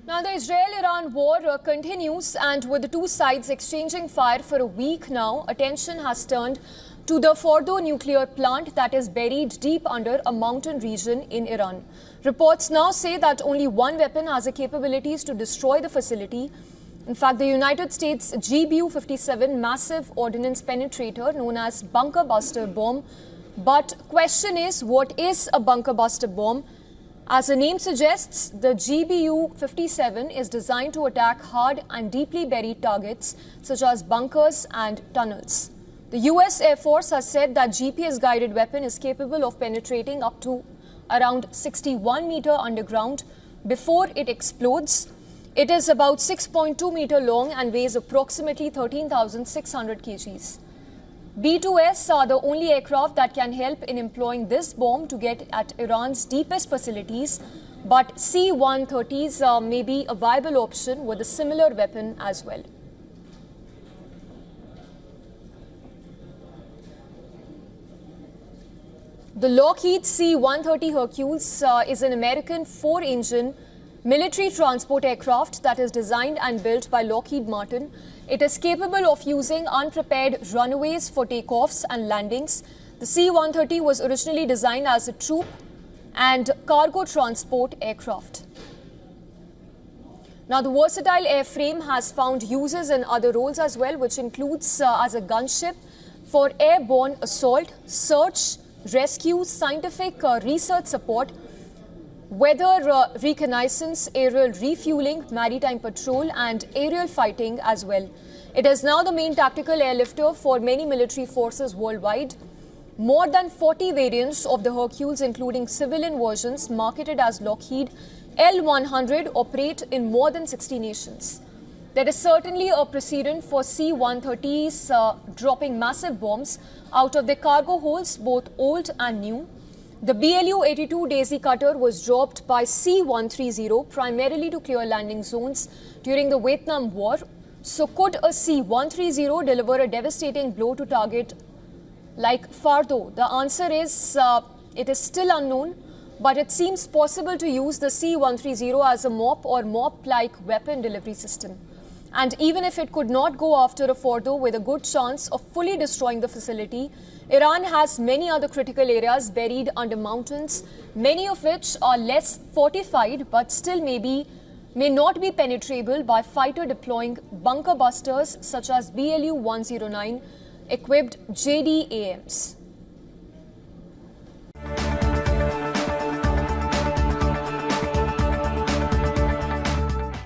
Now, the Israel-Iran war continues, and with the two sides exchanging fire for a week now, attention has turned to the Fordo nuclear plant that is buried deep under a mountain region in Iran. Reports now say that only one weapon has the capabilities to destroy the facility. In fact, the United States GBU-57 massive ordnance penetrator known as bunker buster bomb. But question is, what is a bunker buster bomb? As the name suggests, the GBU-57 is designed to attack hard and deeply buried targets such as bunkers and tunnels. The US Air Force has said that GPS-guided weapon is capable of penetrating up to around 61 meters underground before it explodes. It is about 6.2 meters long and weighs approximately 13,600 kgs. B-2S are the only aircraft that can help in employing this bomb to get at Iran's deepest facilities, but C-130s may be a viable option with a similar weapon as well. The Lockheed C-130 Hercules is an American four-engine military transport aircraft that is designed and built by Lockheed Martin. It is capable of using unprepared runways for takeoffs and landings. The C-130 was originally designed as a troop and cargo transport aircraft. Now, the versatile airframe has found uses in other roles as well, which includes as a gunship for airborne assault, search, rescue, scientific research support, weather reconnaissance, aerial refueling, maritime patrol and aerial fighting as well. It is now the main tactical airlifter for many military forces worldwide. More than 40 variants of the Hercules, including civilian versions marketed as Lockheed L-100, operate in more than 60 nations. There is certainly a precedent for C-130s dropping massive bombs out of their cargo holds, both old and new. The BLU-82 Daisy Cutter was dropped by C-130 primarily to clear landing zones during the Vietnam War. So could a C-130 deliver a devastating blow to target like Fordo? The answer is it is still unknown, but it seems possible to use the C-130 as a MOP or MOP-like weapon delivery system. And even if it could not go after a Fordo with a good chance of fully destroying the facility, Iran has many other critical areas buried under mountains, many of which are less fortified but still may not be penetrable by fighter deploying bunker busters such as BLU-109 equipped JDAMs.